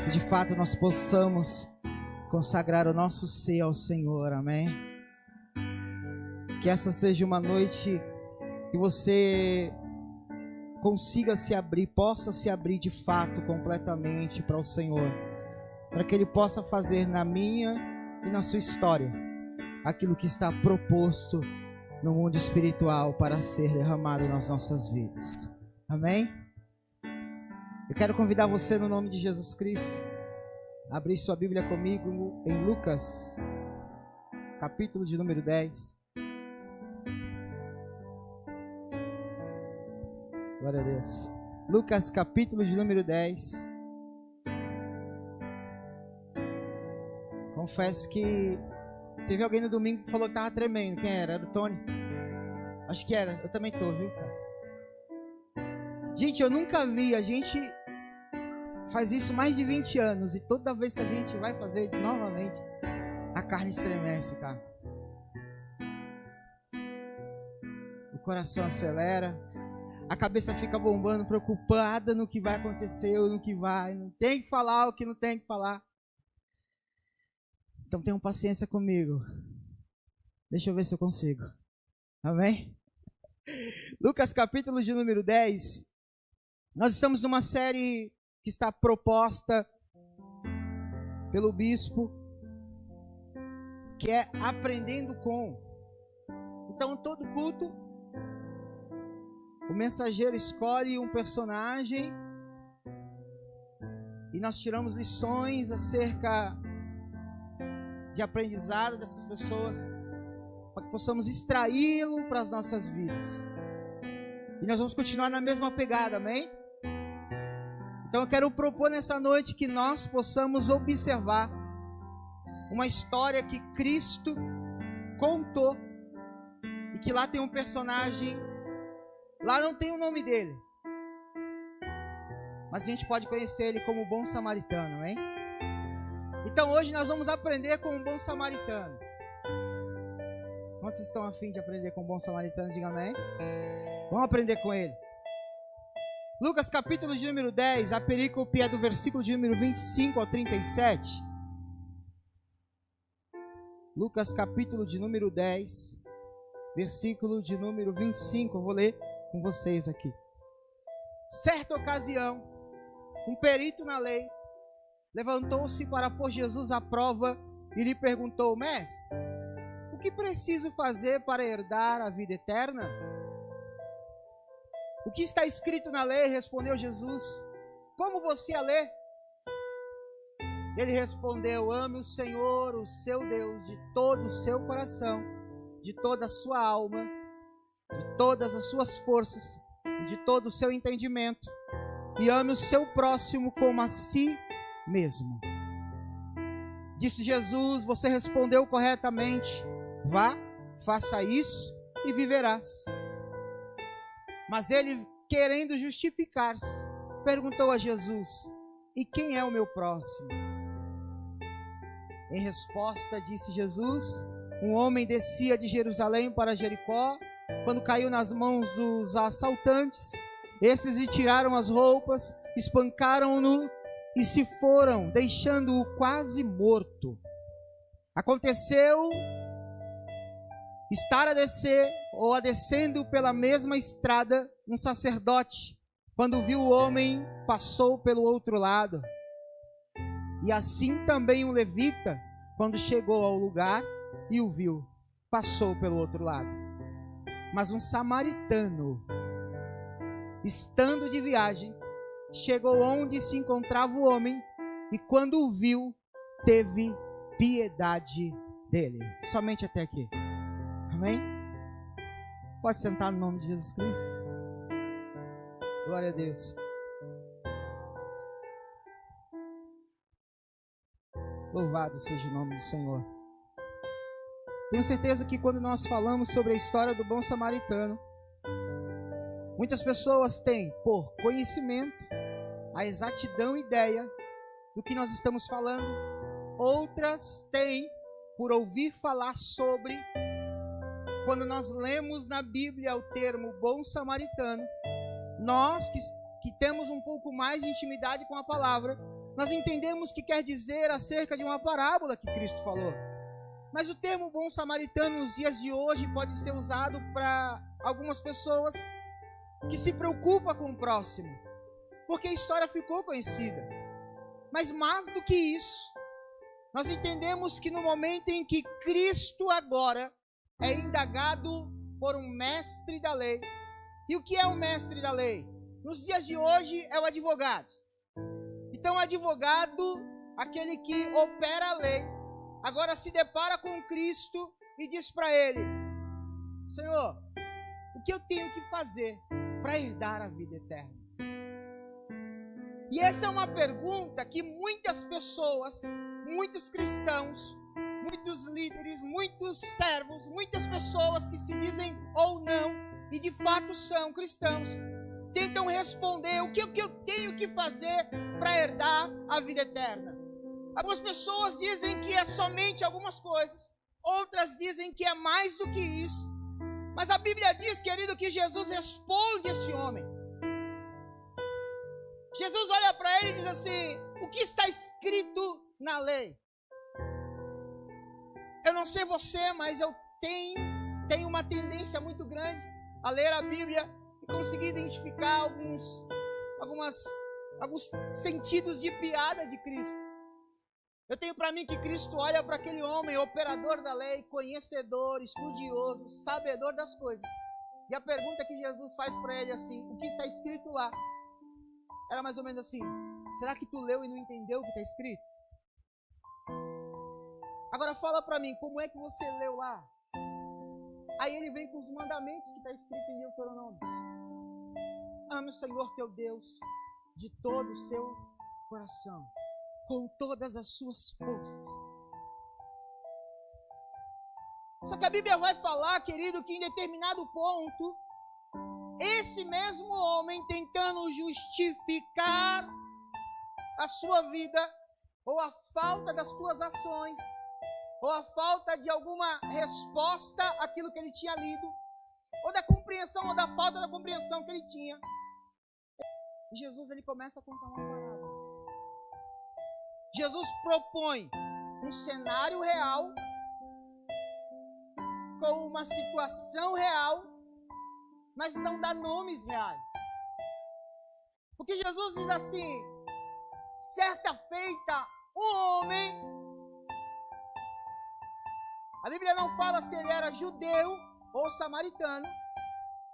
Que de fato nós possamos consagrar o nosso ser ao Senhor, amém? Que essa seja uma noite que você consiga se abrir, possa se abrir de fato completamente para o Senhor, para que Ele possa fazer na minha e na sua história aquilo que está proposto no mundo espiritual para ser derramado nas nossas vidas, amém? Eu quero convidar você no nome de Jesus Cristo a abrir sua Bíblia comigo em Lucas, capítulo de número 10. Glória a Deus. Lucas, capítulo de número 10. Confesso que teve alguém no domingo que falou que estava tremendo. Quem era? Era o Tony? Acho que era. Eu também tô, viu, cara? Gente, eu nunca vi. A gente faz isso mais de 20 anos. E toda vez que a gente vai fazer novamente, a carne estremece, cara. O coração acelera. A cabeça fica bombando, preocupada no que vai acontecer ou no que vai. Não tem que falar o que não tem que falar. Então tenham paciência comigo. Deixa eu ver se eu consigo. Amém? Lucas capítulo de número 10. Nós estamos numa série que está proposta pelo bispo, que é Aprendendo com. Então todo culto, o mensageiro escolhe um personagem e nós tiramos lições acerca de aprendizado dessas pessoas para que possamos extraí-lo para as nossas vidas. E nós vamos continuar na mesma pegada, amém? Então eu quero propor nessa noite que nós possamos observar uma história que Cristo contou e que lá tem um personagem. Lá não tem o nome dele, mas a gente pode conhecer ele como o bom samaritano, hein? Então hoje nós vamos aprender com o bom samaritano. Quantos estão a fim de aprender com o bom samaritano? Diga amém. Vamos aprender com ele. Lucas capítulo de número 10, a perícope é do versículo de número 25 ao 37. Lucas capítulo de número 10, versículo de número 25, eu vou ler com vocês aqui. Certa ocasião, um perito na lei levantou-se para pôr Jesus à prova e lhe perguntou: Mestre, o que preciso fazer para herdar a vida eterna? O que está escrito na lei? Respondeu Jesus. Como você a lê? Ele respondeu: ame o Senhor, o seu Deus, de todo o seu coração, de toda a sua alma, de todas as suas forças, de todo o seu entendimento, e ame o seu próximo como a si mesmo. Disse Jesus: você respondeu corretamente. Vá, faça isso e viverás. Mas ele, querendo justificar-se, perguntou a Jesus: e quem é o meu próximo? Em resposta, disse Jesus: um homem descia de Jerusalém para Jericó, quando caiu nas mãos dos assaltantes. Esses lhe tiraram as roupas, espancaram-no e se foram, deixando-o quase morto. Aconteceu estar a descer, ou a descendo pela mesma estrada, um sacerdote, quando viu o homem, passou pelo outro lado. E assim também um levita, quando chegou ao lugar e o viu, passou pelo outro lado. Mas um samaritano, estando de viagem, chegou onde se encontrava o homem, e quando o viu, teve piedade dele. Somente até aqui. Amém? Pode sentar no nome de Jesus Cristo. Glória a Deus. Louvado seja o nome do Senhor. Tenho certeza que quando nós falamos sobre a história do bom samaritano, muitas pessoas têm, por conhecimento, a exatidão ideia do que nós estamos falando. Outras têm, por ouvir falar sobre, quando nós lemos na Bíblia o termo bom samaritano, nós que temos um pouco mais de intimidade com a palavra, nós entendemos que quer dizer acerca de uma parábola que Cristo falou. Mas o termo bom samaritano nos dias de hoje pode ser usado para algumas pessoas que se preocupam com o próximo, porque a história ficou conhecida. Mas mais do que isso, nós entendemos que no momento em que Cristo agora é indagado por um mestre da lei. E o que é um mestre da lei? Nos dias de hoje é o advogado. Então o advogado, aquele que opera a lei, agora se depara com Cristo e diz para ele: Senhor, o que eu tenho que fazer para herdar a vida eterna? E essa é uma pergunta que muitas pessoas, muitos cristãos, muitos líderes, muitos servos, muitas pessoas que se dizem ou não, e de fato são cristãos, tentam responder: o que eu tenho que fazer para herdar a vida eterna? Algumas pessoas dizem que é somente algumas coisas, outras dizem que é mais do que isso. Mas a Bíblia diz, querido, que Jesus responde esse homem. Jesus olha para ele e diz assim: o que está escrito na lei? Eu não sei você, mas eu tenho uma tendência muito grande a ler a Bíblia e conseguir identificar alguns sentidos de piada de Cristo. Eu tenho para mim que Cristo olha para aquele homem, operador da lei, conhecedor, estudioso, sabedor das coisas. E a pergunta que Jesus faz para ele assim: o que está escrito lá? Era mais ou menos assim: será que tu leu e não entendeu o que está escrito? Agora fala para mim, como é que você leu lá? Aí ele vem com os mandamentos que está escrito em Deuteronômio. Ame o Senhor teu Deus de todo o seu coração, com todas as suas forças. Só que a Bíblia vai falar, querido, que em determinado ponto, esse mesmo homem tentando justificar a sua vida, ou a falta das suas ações, ou a falta de alguma resposta àquilo que ele tinha lido, ou da compreensão, ou da falta da compreensão que ele tinha, Jesus ele começa a contar uma parábola. Jesus propõe um cenário real, com uma situação real, mas não dá nomes reais. Porque Jesus diz assim: certa feita, um homem, a Bíblia não fala se ele era judeu ou samaritano,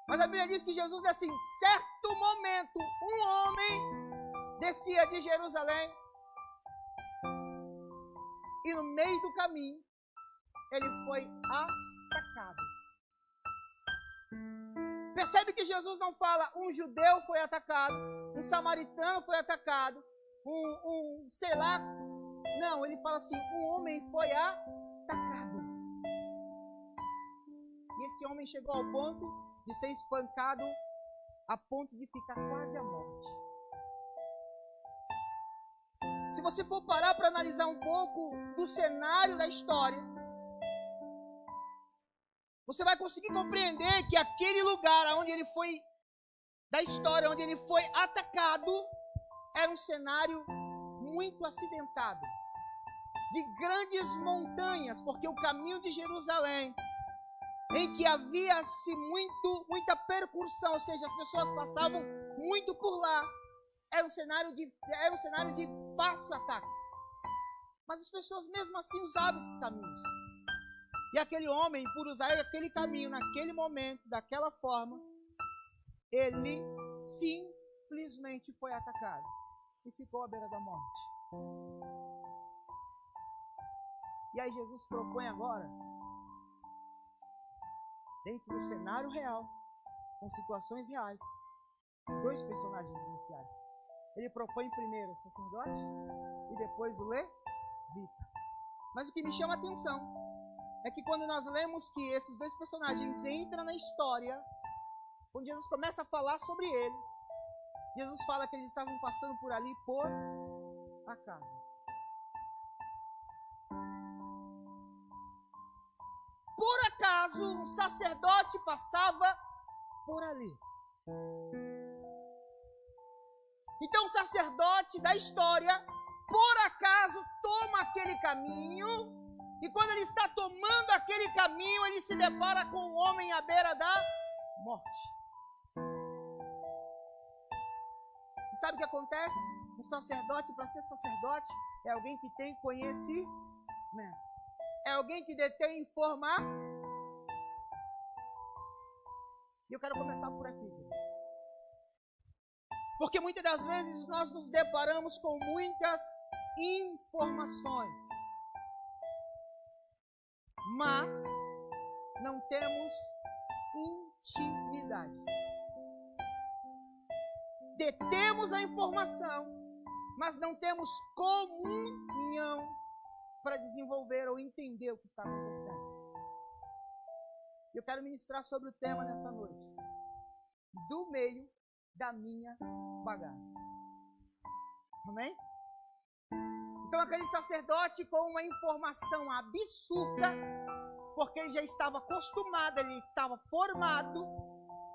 mas a Bíblia diz que Jesus diz assim: certo momento, um homem descia de Jerusalém, e no meio do caminho, ele foi atacado. Percebe que Jesus não fala um judeu foi atacado, um samaritano foi atacado, sei lá. Não, ele fala assim: um homem foi atacado. E esse homem chegou ao ponto de ser espancado, a ponto de ficar quase à morte. Se você for parar para analisar um pouco do cenário da história, você vai conseguir compreender que aquele lugar onde ele foi, da história, onde ele foi atacado, era um cenário muito acidentado, de grandes montanhas, porque o caminho de Jerusalém, em que havia-se muita percussão, ou seja, as pessoas passavam muito por lá, era um cenário de fácil ataque. Mas as pessoas mesmo assim usavam esses caminhos. E aquele homem, por usar aquele caminho naquele momento, daquela forma, ele simplesmente foi atacado e ficou à beira da morte. E aí Jesus propõe agora, dentro do cenário real, com situações reais, dois personagens iniciais. Ele propõe primeiro o sacerdote e depois o levita. Mas o que me chama a atenção é que quando nós lemos que esses dois personagens entram na história, quando Jesus começa a falar sobre eles, Jesus fala que eles estavam passando por ali por acaso. Por acaso, um sacerdote passava por ali. Então o sacerdote da história por acaso toma aquele caminho, e quando ele está tomando aquele caminho, ele se depara com um homem à beira da morte. E sabe o que acontece? Um sacerdote, para ser sacerdote, é alguém que tem conhecimento. É alguém que detém informação. E eu quero começar por aqui. Porque muitas das vezes nós nos deparamos com muitas informações, mas não temos intimidade. Detemos a informação, mas não temos comunhão para desenvolver ou entender o que está acontecendo. Eu quero ministrar sobre o tema nessa noite: do meio da minha bagagem. Amém? Então aquele sacerdote, com uma informação absurda, porque ele já estava acostumado, ele estava formado,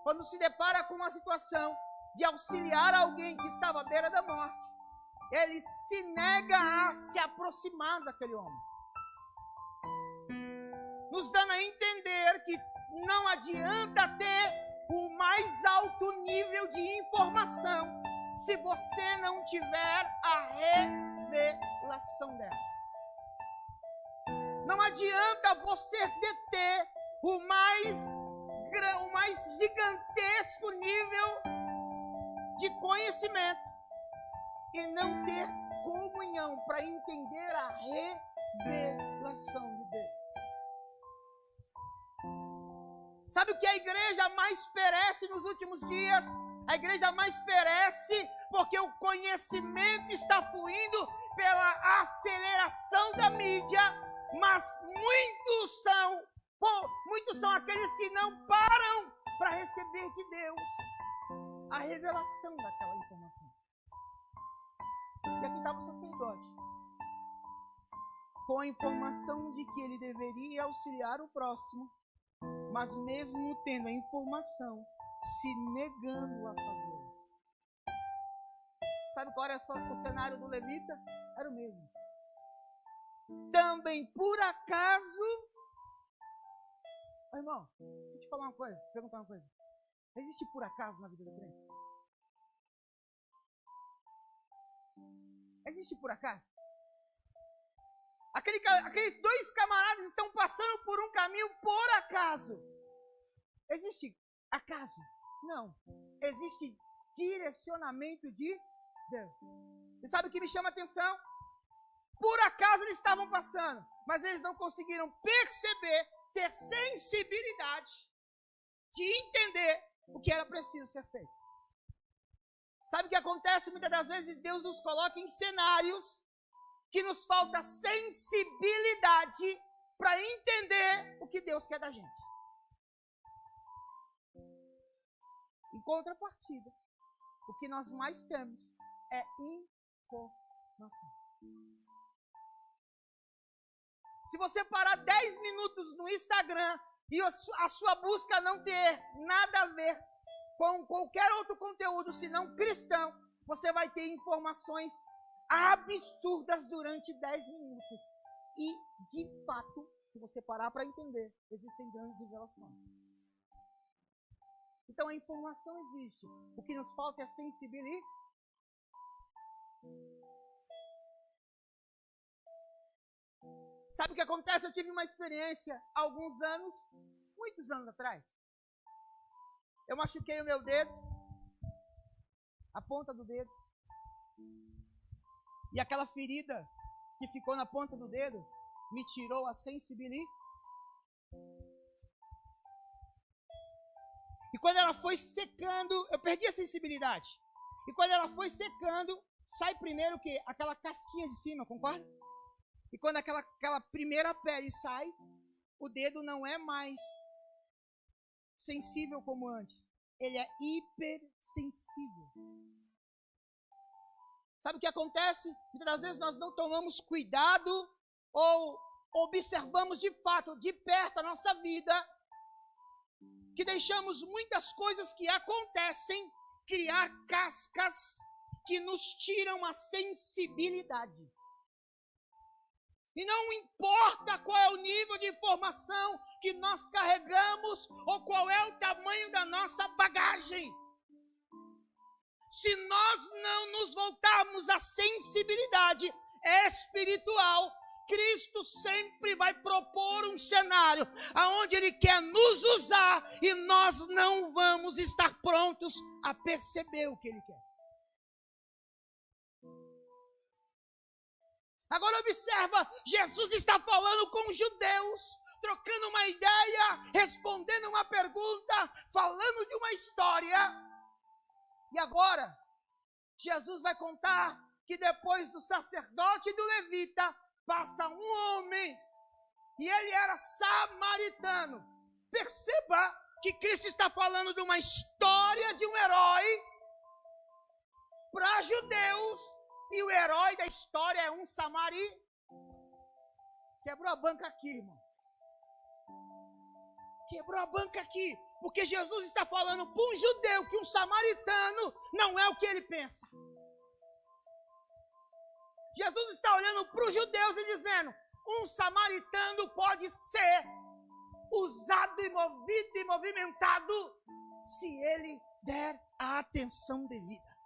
quando se depara com uma situação de auxiliar alguém que estava à beira da morte, ele se nega a se aproximar daquele homem, nos dando a entender que não adianta ter o mais alto nível de informação se você não tiver a revelação dela. Não adianta você deter o mais gigantesco nível de conhecimento e não ter comunhão para entender a revelação de Deus. Sabe o que a igreja mais perece nos últimos dias? A igreja mais perece porque o conhecimento está fluindo pela aceleração da mídia, mas muitos são aqueles que não param para receber de Deus a revelação daquela informação. E aqui estava o sacerdote, com a informação de que ele deveria auxiliar o próximo, mas mesmo tendo a informação, se negando a fazer. Sabe qual era o cenário do levita? Era o mesmo. Também por acaso... Ô, irmão, deixa eu te falar uma coisa, perguntar uma coisa. Existe por acaso na vida do crente? Existe por acaso? Aqueles dois camaradas estão passando por um caminho por acaso. Existe acaso? Não. Existe direcionamento de Deus. E sabe o que me chama a atenção? Por acaso eles estavam passando, mas eles não conseguiram perceber, ter sensibilidade de entender o que era preciso ser feito. Sabe o que acontece? Muitas das vezes Deus nos coloca em cenários que nos falta sensibilidade para entender o que Deus quer da gente. Em contrapartida, o que nós mais temos é informação. Se você parar 10 minutos no Instagram e a sua busca não ter nada a ver com qualquer outro conteúdo senão cristão, você vai ter informações absurdas durante 10 minutos. E, de fato, se você parar para entender, existem grandes revelações. Então a informação existe. O que nos falta é sensibilidade. Sabe o que acontece? Eu tive uma experiência há alguns anos, muitos anos atrás. Eu machuquei o meu dedo, a ponta do dedo. E aquela ferida que ficou na ponta do dedo me tirou a sensibilidade. E quando ela foi secando, eu perdi a sensibilidade. E quando ela foi secando, sai primeiro o quê? Aquela casquinha de cima, concorda? E quando aquela primeira pele sai, o dedo não é mais sensível como antes. Ele é hipersensível. Sabe o que acontece? Muitas das vezes nós não tomamos cuidado ou observamos de fato, de perto a nossa vida, que deixamos muitas coisas que acontecem criar cascas que nos tiram a sensibilidade. E não importa qual é o nível de informação que nós carregamos ou qual é o tamanho da nossa bagagem. Se nós não nos voltarmos à sensibilidade espiritual, Cristo sempre vai propor um cenário onde Ele quer nos usar e nós não vamos estar prontos a perceber o que Ele quer. Agora observa, Jesus está falando com os judeus, trocando uma ideia, respondendo uma pergunta, falando de uma história. E agora, Jesus vai contar que depois do sacerdote e do levita, passa um homem, e ele era samaritano. Perceba que Cristo está falando de uma história de um herói para judeus, e o herói da história é um samaritano. Quebrou a banca aqui, irmão. Quebrou a banca aqui, porque Jesus está falando para um judeu que um samaritano não é o que ele pensa. Jesus está olhando para os judeus e dizendo, um samaritano pode ser usado e movido e movimentado se ele der a atenção devida.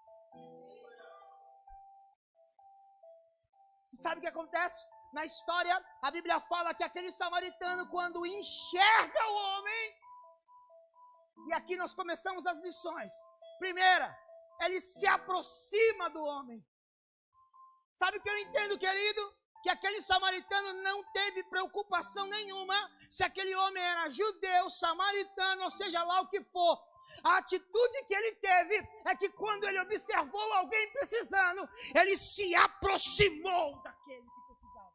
E sabe o que acontece? Na história, a Bíblia fala que aquele samaritano, quando enxerga o homem, e aqui nós começamos as lições. Primeira, ele se aproxima do homem. Sabe o que eu entendo, querido? Que aquele samaritano não teve preocupação nenhuma se aquele homem era judeu, samaritano, ou seja lá o que for. A atitude que ele teve é que quando ele observou alguém precisando, ele se aproximou daquele que precisava.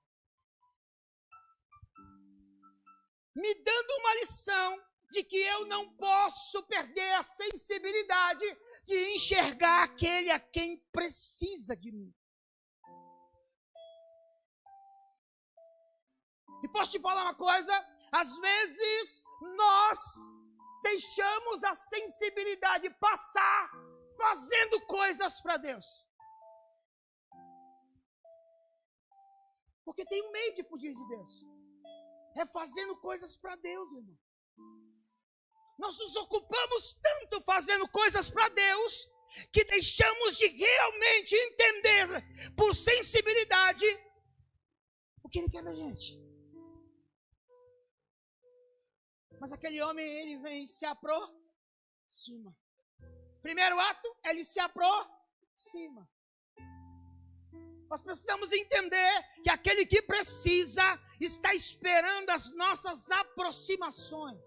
Me dando uma lição de que eu não posso perder a sensibilidade de enxergar aquele a quem precisa de mim. E posso te falar uma coisa? Às vezes nós deixamos a sensibilidade passar fazendo coisas para Deus. Porque tem um meio de fugir de Deus. É fazendo coisas para Deus, irmão. Nós nos ocupamos tanto fazendo coisas para Deus que deixamos de realmente entender por sensibilidade o que Ele quer da gente. Mas aquele homem, ele vem e se aproxima. Primeiro ato, ele se aproxima. Nós precisamos entender que aquele que precisa está esperando as nossas aproximações.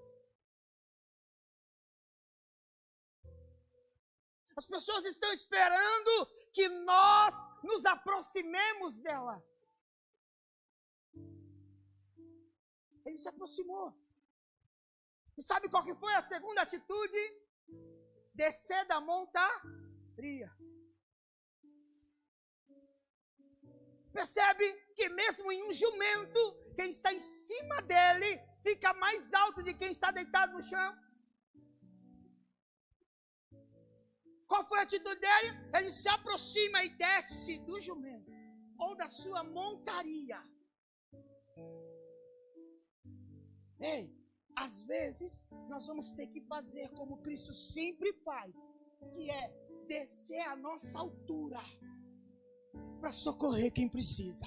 As pessoas estão esperando que nós nos aproximemos dela. Ele se aproximou. E sabe qual que foi a segunda atitude? Descer da montaria. Percebe que mesmo em um jumento, quem está em cima dele fica mais alto de quem está deitado no chão. Qual foi a atitude dele? Ele se aproxima e desce do jumento, ou da sua montaria. Ei, às vezes nós vamos ter que fazer como Cristo sempre faz, que é descer a nossa altura para socorrer quem precisa.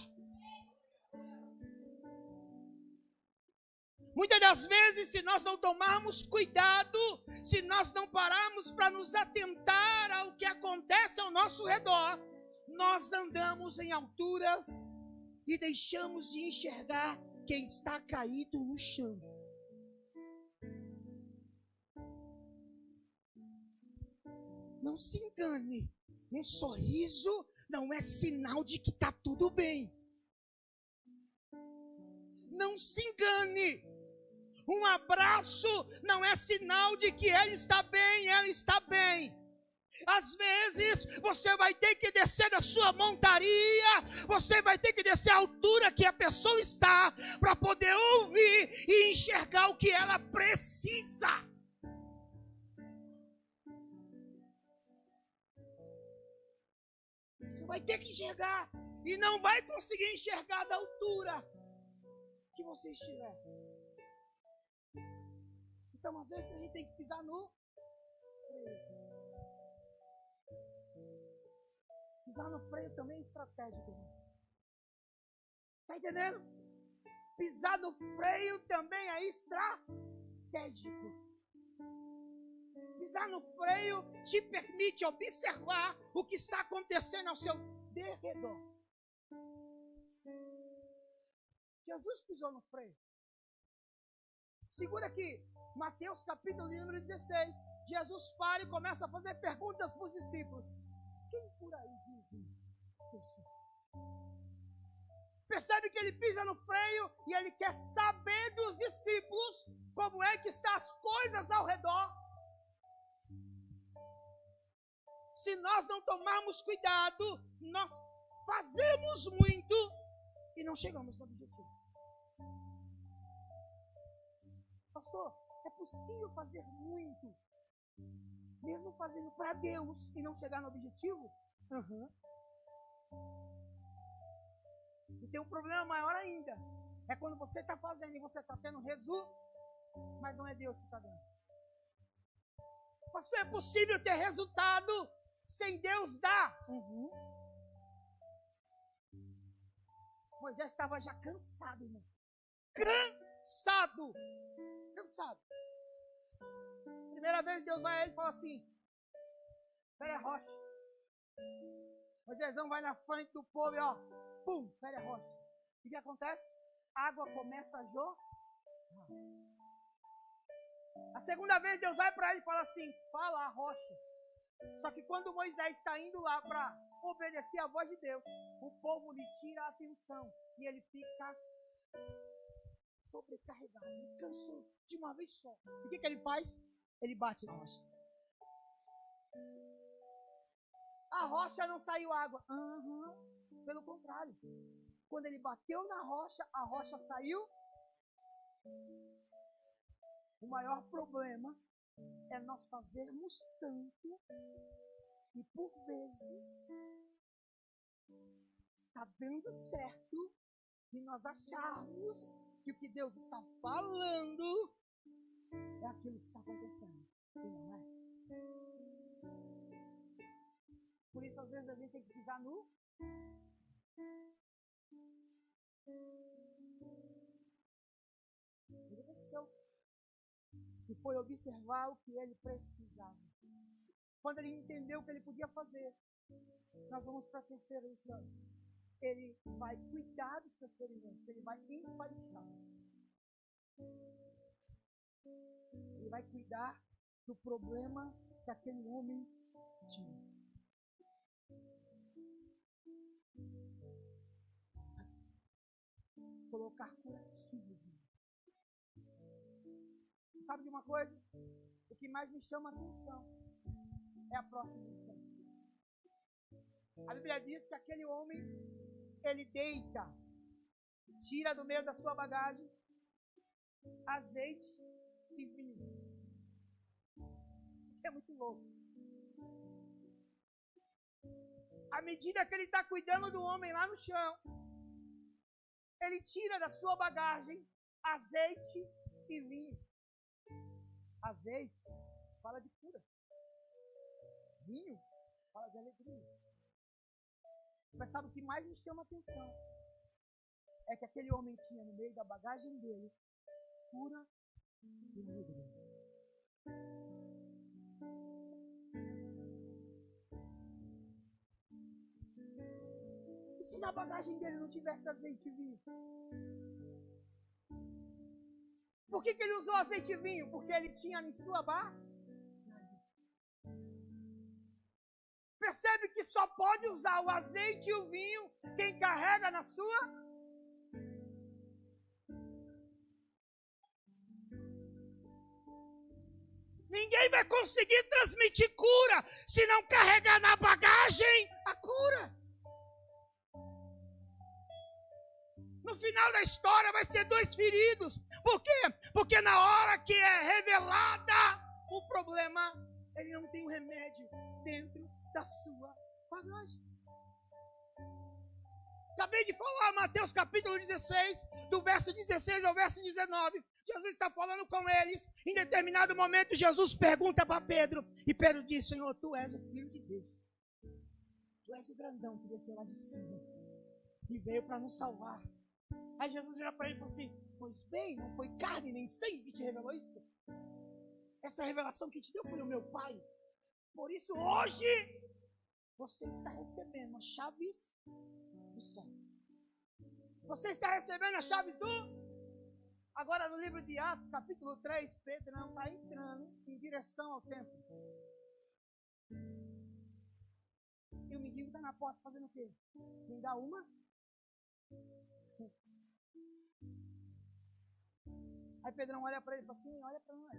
Muitas das vezes, se nós não tomarmos cuidado, se nós não pararmos para nos atentar ao que acontece ao nosso redor, nós andamos em alturas e deixamos de enxergar quem está caído no chão. Não se engane, um sorriso não é sinal de que está tudo bem. Não se engane, um abraço não é sinal de que ele está bem, ela está bem. Às vezes você vai ter que descer da sua montaria, você vai ter que descer a altura que a pessoa está, para poder ouvir e enxergar o que ela precisa. Vai ter que enxergar. E não vai conseguir enxergar da altura que você estiver. Então, às vezes, a gente tem que pisar no freio. Pisar no freio também é estratégico, irmão. Está entendendo? Pisar no freio também é estratégico. Pisar no freio te permite observar o que está acontecendo ao seu derredor. Jesus pisou no freio. Segura aqui, Mateus capítulo número 16. Jesus para e começa a fazer perguntas para os discípulos. Quem por aí dizem que eu sou? Percebe que ele pisa no freio e ele quer saber dos discípulos como é que estão as coisas ao redor. Se nós não tomarmos cuidado, nós fazemos muito e não chegamos no objetivo. Pastor, é possível fazer muito, mesmo fazendo para Deus e não chegar no objetivo? E tem um problema maior ainda. É quando você está fazendo e você está tendo resultado, mas não é Deus que está dando. Pastor, é possível ter resultado sem Deus dar? Moisés estava já cansado, irmão. Cansado. Primeira vez Deus vai a ele e fala assim: fere a rocha. Moisésão vai na frente do povo e ó, pum, fere a rocha. O que acontece? A água começa a jorrar. A segunda vez Deus vai para ele e fala assim: fala a rocha. Só que quando Moisés está indo lá para obedecer a voz de Deus, o povo lhe tira a atenção e ele fica sobrecarregado, ele cansou de uma vez só. E o que ele faz? Ele bate na rocha. A rocha não saiu água. Pelo contrário, quando ele bateu na rocha, a rocha saiu. O maior problema é nós fazermos tanto e por vezes está dando certo e nós acharmos que o que Deus está falando é aquilo que está acontecendo. E não é. Por isso, às vezes, a gente tem que pisar no... Ele desceu e foi observar o que ele precisava. Quando ele entendeu o que ele podia fazer, nós vamos para a terceira lição. Ele vai cuidar dos seus ferimentos, ele vai enfaixar. Ele vai cuidar do problema que aquele homem tinha. Colocar curativos. Sabe de uma coisa? O que mais me chama a atenção é a próxima lição. A Bíblia diz que aquele homem, ele deita, tira do meio da sua bagagem azeite e vinho. Isso aqui é muito louco. À medida que ele está cuidando do homem lá no chão, ele tira da sua bagagem azeite e vinho. Azeite fala de cura. Vinho fala de alegria. Mas sabe o que mais me chama a atenção? É que aquele homem tinha no meio da bagagem dele cura e alegria. E se na bagagem dele não tivesse azeite e vinho? Por que ele usou azeite e vinho? Porque ele tinha em sua bagagem. Percebe que só pode usar o azeite e o vinho quem carrega na sua? Ninguém vai conseguir transmitir cura se não carregar na bagagem a cura. No final da história vai ser 2 feridos. Por quê? Porque na hora que é revelada o problema, ele não tem um remédio dentro da sua bagagem. acabei de falar, Mateus capítulo 16, do verso 16 ao verso 19. Jesus está falando com eles. Em determinado momento, Jesus pergunta para Pedro. E Pedro diz: Senhor, tu és o Filho de Deus. Tu és o grandão que desceu lá de cima e veio para nos salvar. Aí Jesus vira para ele e fala assim: pois bem, não foi carne nem sangue que te revelou isso. Essa revelação que te deu foi o meu Pai. Por isso hoje você está recebendo as chaves do céu. Você está recebendo as chaves do... Agora no livro de Atos, capítulo 3, Pedro não está entrando em direção ao templo. E o mendigo está na porta fazendo o quê? Quem dá uma? Aí Pedrão olha para ele e fala assim: olha para nós.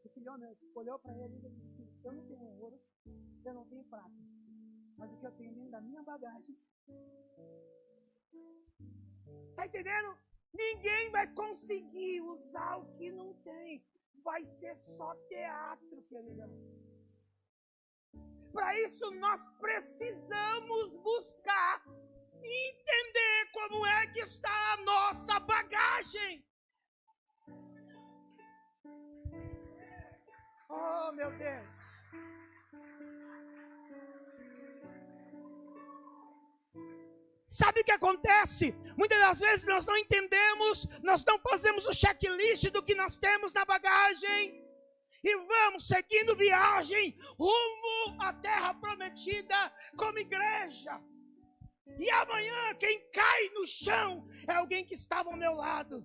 O filhão olhou para ele e disse assim: eu não tenho ouro, eu não tenho prata, mas o que eu tenho dentro da minha bagagem. Está entendendo? Ninguém vai conseguir usar o que não tem. Vai ser só teatro, queridão. Para isso nós precisamos buscar e entender como é que está a nossa bagagem. Oh, meu Deus. Sabe o que acontece? Muitas das vezes nós não entendemos, nós não fazemos o checklist do que nós temos na bagagem. E vamos seguindo viagem rumo à terra prometida como igreja. E amanhã quem cai no chão é alguém que estava ao meu lado.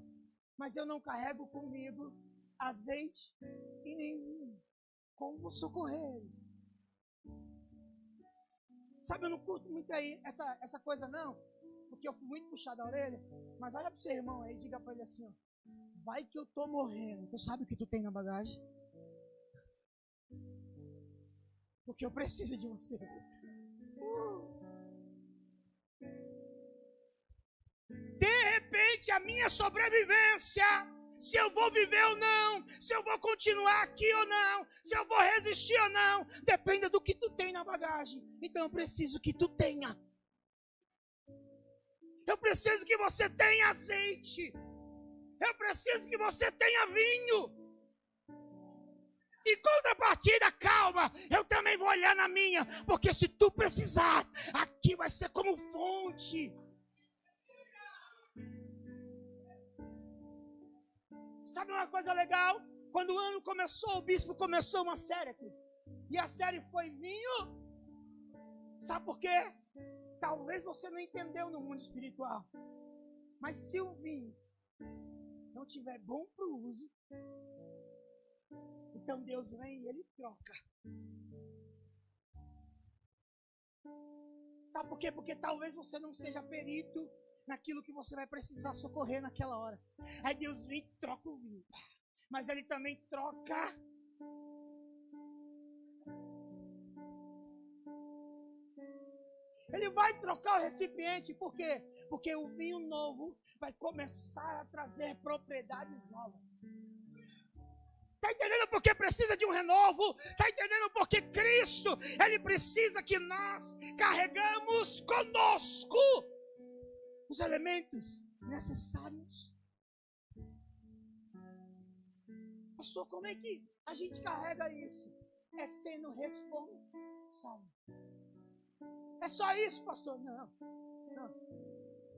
Mas eu não carrego comigo azeite e nem vinho. Como vou socorrer ele? Sabe, eu não curto muito aí essa coisa não. Porque eu fui muito puxado a orelha. Mas olha pro seu irmão aí e diga para ele assim: ó, vai que eu tô morrendo. Tu sabe o que tu tem na bagagem? Porque eu preciso de você. De repente, a minha sobrevivência, se eu vou viver ou não, se eu vou continuar aqui ou não, se eu vou resistir ou não, depende do que tu tem na bagagem. Então eu preciso que tu tenha. Eu preciso que você tenha azeite. Eu preciso que você tenha vinho. Em contrapartida, calma, eu também vou olhar na minha, porque se tu precisar, aqui vai ser como fonte. Sabe uma coisa legal? Quando o ano começou, o bispo começou uma série aqui. E a série foi vinho. Sabe por quê? Talvez você não entendeu no mundo espiritual. Mas se o vinho não tiver bom para o uso, então Deus vem e Ele troca. Sabe por quê? Porque talvez você não seja perito naquilo que você vai precisar socorrer naquela hora. Aí Deus vem e troca o vinho. Mas Ele também troca. Ele vai trocar o recipiente. Por quê? Porque o vinho novo vai começar a trazer propriedades novas. Está entendendo por que precisa de um renovo? Está entendendo por que Cristo, Ele precisa que nós carregamos conosco os elementos necessários? Pastor, como é que a gente carrega isso? É sendo responsável. É só isso, pastor? Não.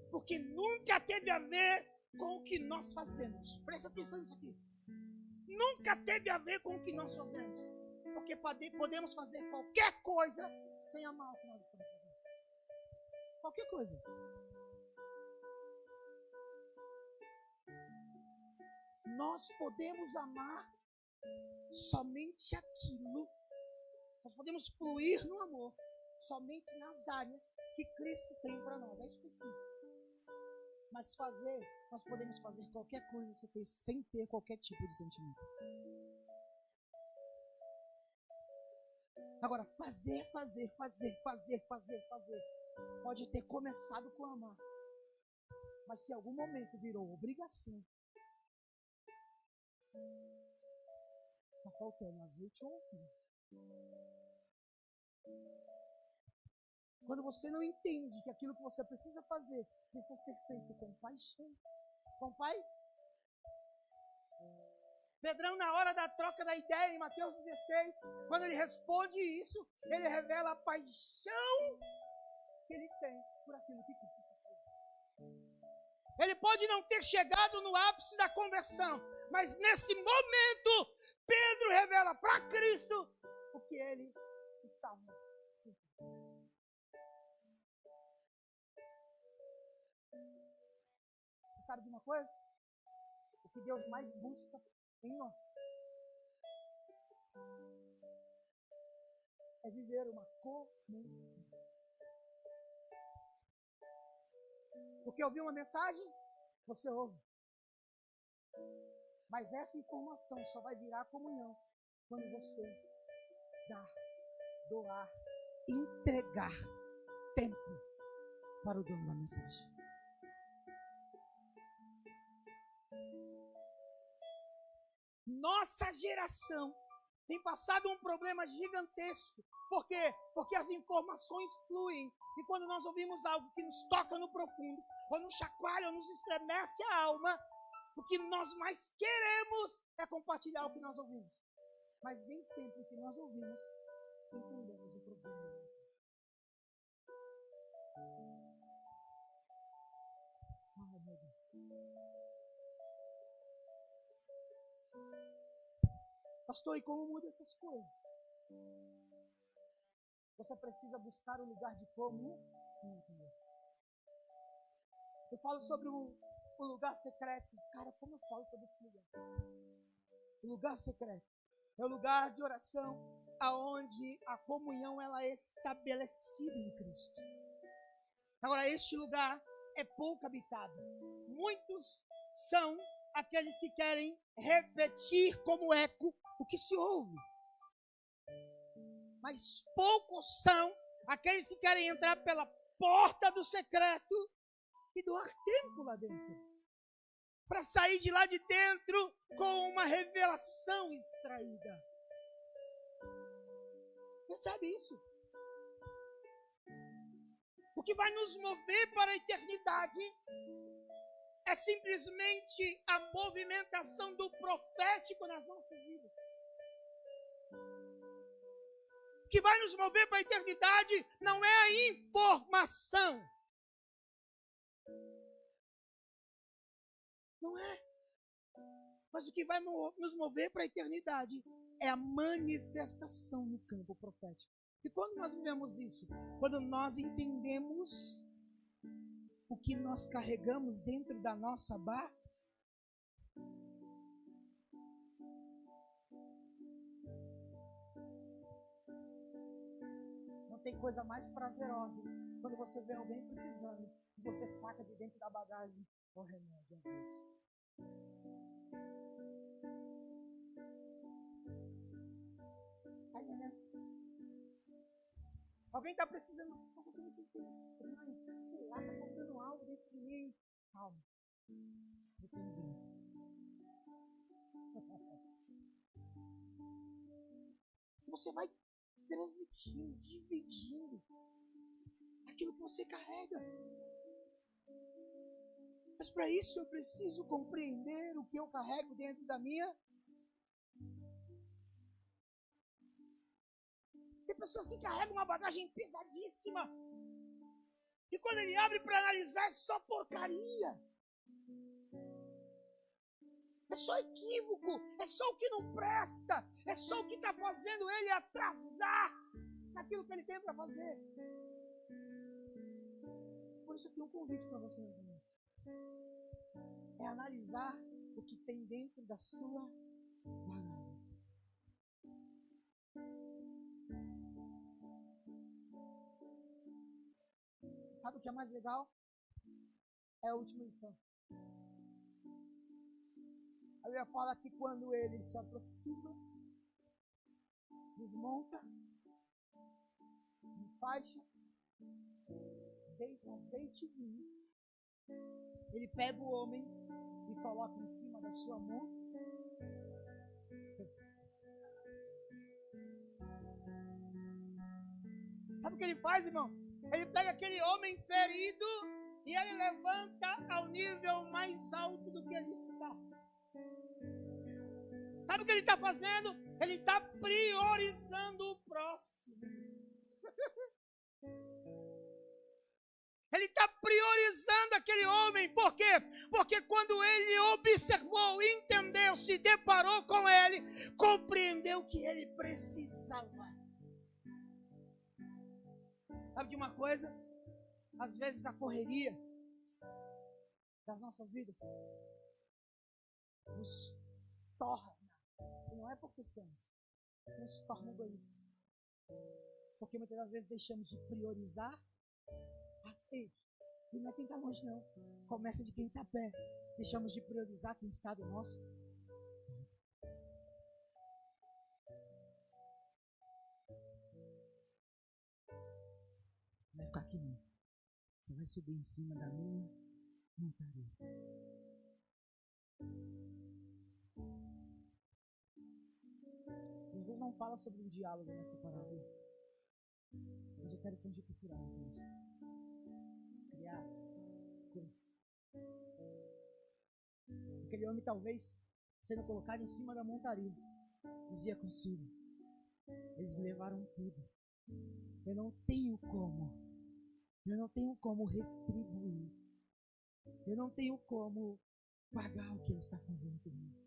Porque nunca teve a ver com o que nós fazemos. Presta atenção nisso aqui. Nunca teve a ver com o que nós fazemos. Porque podemos fazer qualquer coisa sem amar o que nós estamos fazendo. Qualquer coisa. Nós podemos amar somente aquilo. Nós podemos fluir no amor somente nas áreas que Cristo tem para nós. É específico. Mas nós podemos fazer qualquer coisa sem ter qualquer tipo de sentimento. Agora, fazer. Pode ter começado com amar. Mas se em algum momento virou obrigação, está faltando azeite ou vinho. Quando você não entende que aquilo que você precisa fazer precisa ser feito com paixão. Com pai? Pedrão, na hora da troca da ideia, em Mateus 16, quando ele responde isso, ele revela a paixão que ele tem por aquilo que Cristo fez. Ele pode não ter chegado no ápice da conversão, mas nesse momento, Pedro revela para Cristo o que ele estava fazendo. Sabe de uma coisa? O que Deus mais busca em nós é viver uma comunhão. Porque ouvir uma mensagem, você ouve. Mas essa informação só vai virar comunhão quando você doar, entregar tempo para o dono da mensagem. Nossa geração tem passado um problema gigantesco. Por quê? Porque as informações fluem. E quando nós ouvimos algo que nos toca no profundo, ou nos chacoalha, ou nos estremece a alma, o que nós mais queremos é compartilhar o que nós ouvimos. Mas nem sempre o que nós ouvimos, entendemos o problema. Ai, meu Deus. Pastor, e como muda essas coisas? Você precisa buscar um lugar de comunhão. Eu falo sobre o lugar secreto. Cara, como eu falo sobre esse lugar? O lugar secreto é o lugar de oração aonde a comunhão ela é estabelecida em Cristo. Agora, este lugar é pouco habitado. Muitos são aqueles que querem repetir como eco o que se ouve. Mas poucos são aqueles que querem entrar pela porta do secreto e doar tempo lá dentro. Para sair de lá de dentro com uma revelação extraída. Percebe isso? O que vai nos mover para a eternidade é simplesmente a movimentação do profético nas nossas vidas. O que vai nos mover para a eternidade não é a informação. Não é. Mas o que vai nos mover para a eternidade é a manifestação no campo profético. E quando nós vivemos isso? Quando nós entendemos o que nós carregamos dentro da nossa barca. Não tem coisa mais prazerosa quando você vê alguém precisando e você saca de dentro da bagagem o remédio, às vezes. Tá entendendo? Alguém está precisando, nossa, eu me sentindo estranho, sei lá, está faltando algo dentro de mim. Calma. Depende. Você vai transmitindo, dividindo aquilo que você carrega. Mas para isso eu preciso compreender o que eu carrego dentro da minha. Tem pessoas que carregam uma bagagem pesadíssima. E quando ele abre para analisar, é só porcaria. É só equívoco. É só o que não presta. É só o que está fazendo ele atrasar naquilo que ele tem para fazer. Por isso eu tenho um convite para vocês, irmãos. É analisar o que tem dentro da sua bagagem. Sabe o que é mais legal? É a última lição. A Bíblia fala que quando ele se aproxima, desmonta, enfaixa, deita azeite e vinho, ele pega o homem e coloca em cima da sua mão. Sabe o que ele faz, irmão? Ele pega aquele homem ferido e ele levanta ao nível mais alto do que ele está. Sabe o que ele está fazendo? Ele está priorizando o próximo. Ele está priorizando aquele homem. Por quê? Porque quando ele observou, entendeu, se deparou com ele, compreendeu que ele precisava. Sabe de uma coisa? Às vezes a correria das nossas vidas nos torna, e não é porque somos, nos torna egoístas. Porque muitas das vezes deixamos de priorizar a Deus. E não é quem está longe, não. Começa de quem está perto. Deixamos de priorizar quem está do nosso. Vai ficar aqui não. Você vai subir em cima da minha montaria. Jesus não fala sobre um diálogo nessa parábola. Mas eu quero conjecturar, gente. Criar coisas. Aquele homem, talvez, sendo colocado em cima da montaria, dizia consigo: eles me levaram tudo. Eu não tenho como retribuir. Eu não tenho como pagar o que ele está fazendo comigo.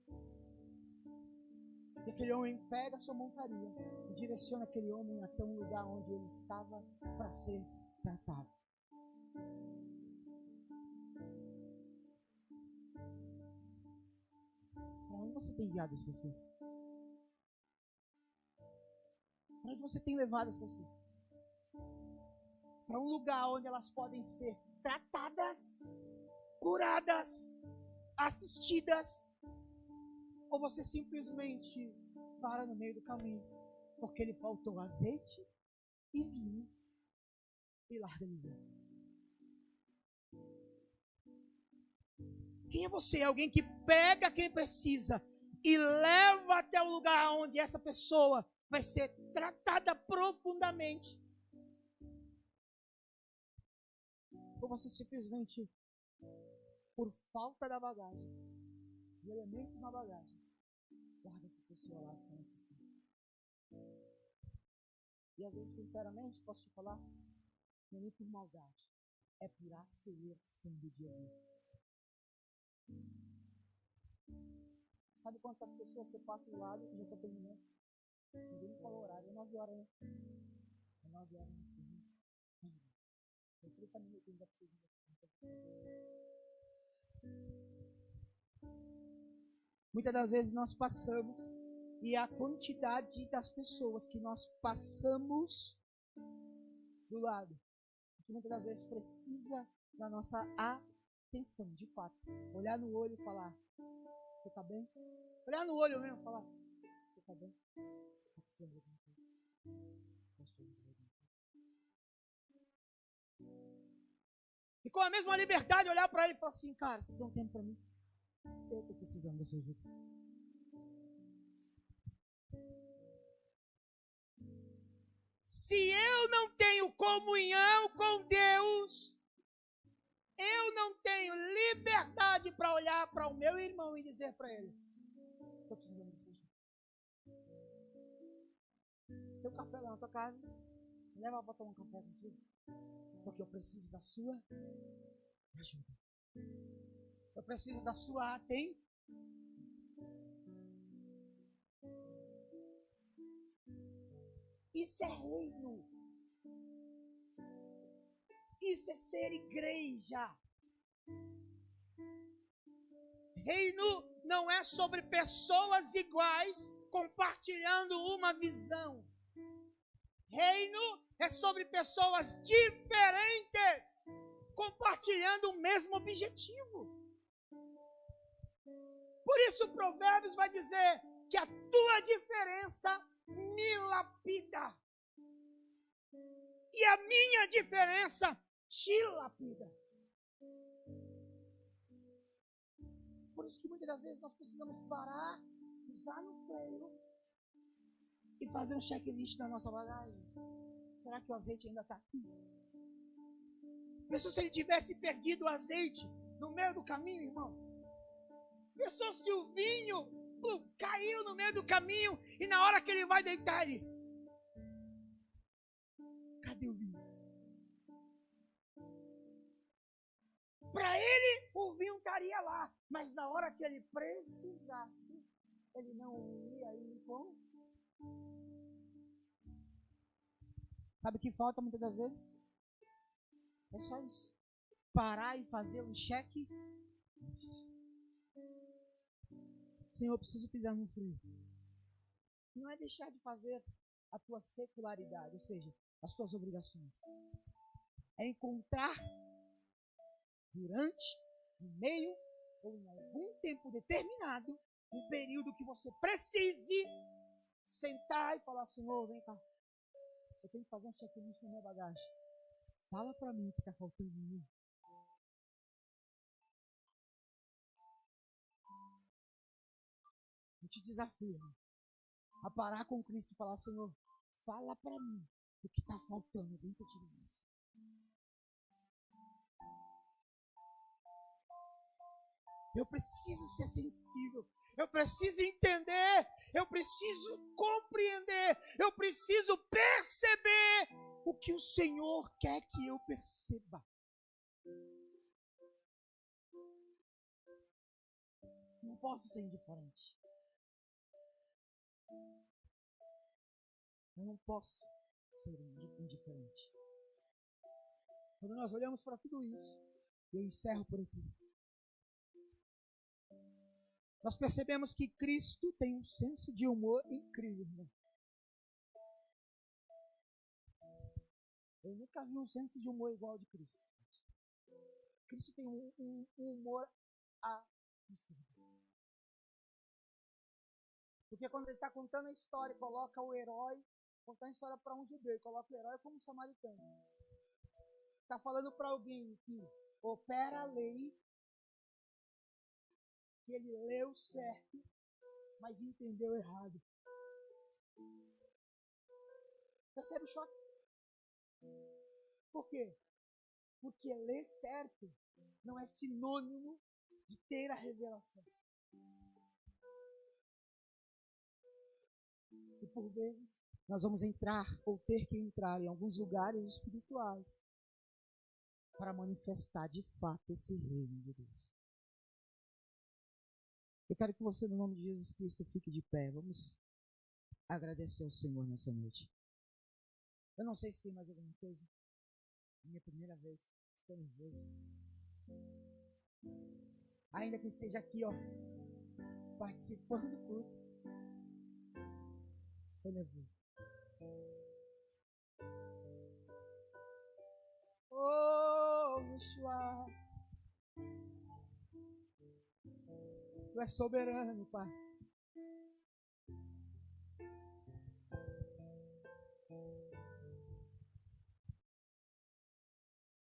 E aquele homem pega a sua montaria e direciona aquele homem até um lugar onde ele estava para ser tratado. Para onde você tem guiado as pessoas? Para onde você tem levado as pessoas? Para um lugar onde elas podem ser tratadas, curadas, assistidas, ou você simplesmente para no meio do caminho, porque lhe faltou azeite e vinho e larga ele lá. Quem é você? Alguém que pega quem precisa e leva até o lugar onde essa pessoa vai ser tratada profundamente. Ou você simplesmente, por falta da bagagem, de elementos na bagagem, larga essa pessoa lá sem assistência. E às vezes, sinceramente, posso te falar, não é nem por maldade, é por aceleração do dia a dia. Sabe quantas pessoas você passa do lado e já está terminando? Ninguém me falou horário, é 9 horas, né? É 9 horas, né? Tem 30 minutos ainda para seguir. Muitas das vezes nós passamos, e a quantidade das pessoas que nós passamos do lado, que muitas das vezes precisa da nossa atenção, de fato. Olhar no olho e falar: você está bem? Olhar no olho mesmo e falar: você está bem? Está precisando de alguma coisa? Posso te ajudar? E com a mesma liberdade olhar para ele e falar assim: cara, você tem um tempo para mim? Eu estou precisando da sua ajuda. Se eu não tenho comunhão com Deus, eu não tenho liberdade para olhar para o meu irmão e dizer para ele: estou precisando da sua ajuda. Tem um café lá na tua casa, leva para tomar um café contigo, porque eu preciso da sua ajuda. Eu preciso da sua atenção. Isso é reino. Isso é ser igreja. Reino não é sobre pessoas iguais compartilhando uma visão. Reino é sobre pessoas diferentes compartilhando o mesmo objetivo. Por isso o Provérbios vai dizer que a tua diferença me lapida e a minha diferença te lapida. Por isso que muitas das vezes nós precisamos parar, usar no freio e fazer um checklist na nossa bagagem. Será que o azeite ainda está aqui? Pensou se ele tivesse perdido o azeite no meio do caminho, irmão? Pensou se o vinho caiu no meio do caminho e na hora que ele vai deitar ele... Cadê o vinho? Para ele, o vinho estaria lá. Mas na hora que ele precisasse, ele não ia ir com... Sabe o que falta muitas das vezes? É só isso. Parar e fazer um cheque. Senhor, eu preciso pisar no freio. Não é deixar de fazer a tua secularidade, ou seja, as tuas obrigações. É encontrar durante, no meio ou em algum tempo determinado, um período que você precise sentar e falar: Senhor, vem cá, eu tenho que fazer um checklist na minha bagagem. Fala para mim o que está faltando em mim. Eu te desafio a parar com Cristo e falar: Senhor, fala para mim o que está faltando dentro de mim. Eu preciso ser sensível. Eu preciso entender. Eu preciso compreender. Eu preciso perceber o que o Senhor quer que eu perceba. Não posso ser indiferente. Eu não posso ser indiferente. Quando nós olhamos para tudo isso, eu encerro por aqui. Nós percebemos que Cristo tem um senso de humor incrível, irmão. Eu nunca vi um senso de humor igual ao de Cristo. Cristo tem um humor absurdo. Porque quando ele está contando a história, coloca o herói, contando a história para um judeu, coloca o herói como um samaritano. Está falando para alguém que opera a lei, que ele leu certo, mas entendeu errado. Percebe o choque? Por quê? Porque ler certo não é sinônimo de ter a revelação. E por vezes nós vamos entrar ou ter que entrar em alguns lugares espirituais para manifestar de fato esse reino de Deus. Eu quero que você, no nome de Jesus Cristo, fique de pé. Vamos agradecer ao Senhor nessa noite. Eu não sei se tem mais alguma coisa. Minha primeira vez. Estou nervoso. Ainda que esteja aqui, ó, participando do culto. Estou nervoso. Oh, Yeshua. Tu és soberano, Pai.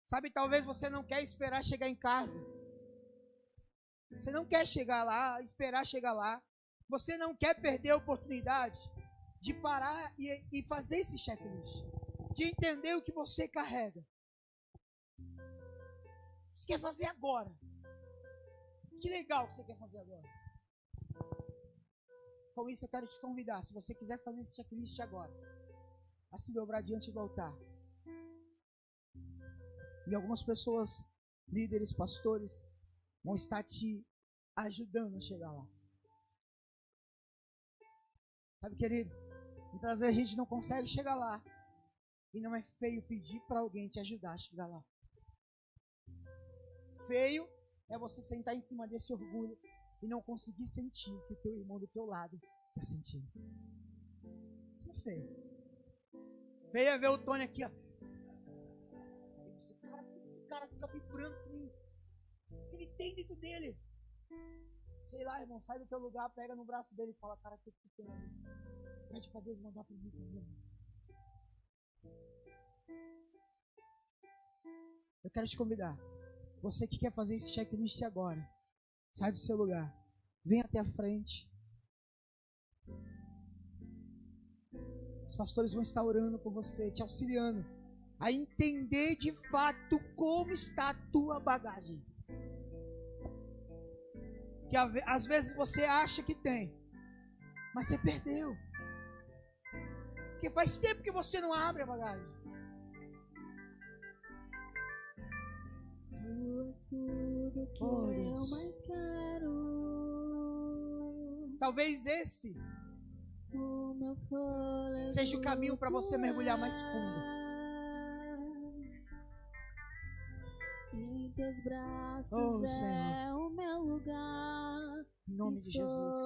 Sabe, talvez você não quer esperar chegar em casa. Você não quer chegar lá, esperar chegar lá. Você não quer perder a oportunidade de parar e fazer esse checklist. De entender o que você carrega. Você quer fazer agora. Que legal que você quer fazer agora. Com isso eu quero te convidar, se você quiser fazer esse checklist agora, a se dobrar diante do altar. E algumas pessoas, líderes, pastores, vão estar te ajudando a chegar lá. Sabe, querido, muitas vezes a gente não consegue chegar lá. E não é feio pedir para alguém te ajudar a chegar lá. Feio é você sentar em cima desse orgulho e não conseguir sentir o que o teu irmão do teu lado está sentindo. Isso é feio. Feio é ver o Tony aqui, ó. Esse cara fica vibrando por mim. Ele tem dentro dele. Sei lá, irmão, sai do teu lugar, pega no braço dele e fala: cara, o que tu tem ali? Pede para Deus mandar para mim também. Eu quero te convidar. Você que quer fazer esse checklist agora, sai do seu lugar. Vem até a frente. Os pastores vão estar orando por você, te auxiliando a entender de fato como está a tua bagagem. Que às vezes você acha que tem, mas você perdeu. Porque faz tempo que você não abre a bagagem. Tu és tudo que Oh, eu Deus. mais quero. Talvez esse O meu fôlego seja o caminho para você mergulhar mais fundo. Em teus braços Oh, é Senhor. o meu lugar. Em nome de Estou Jesus.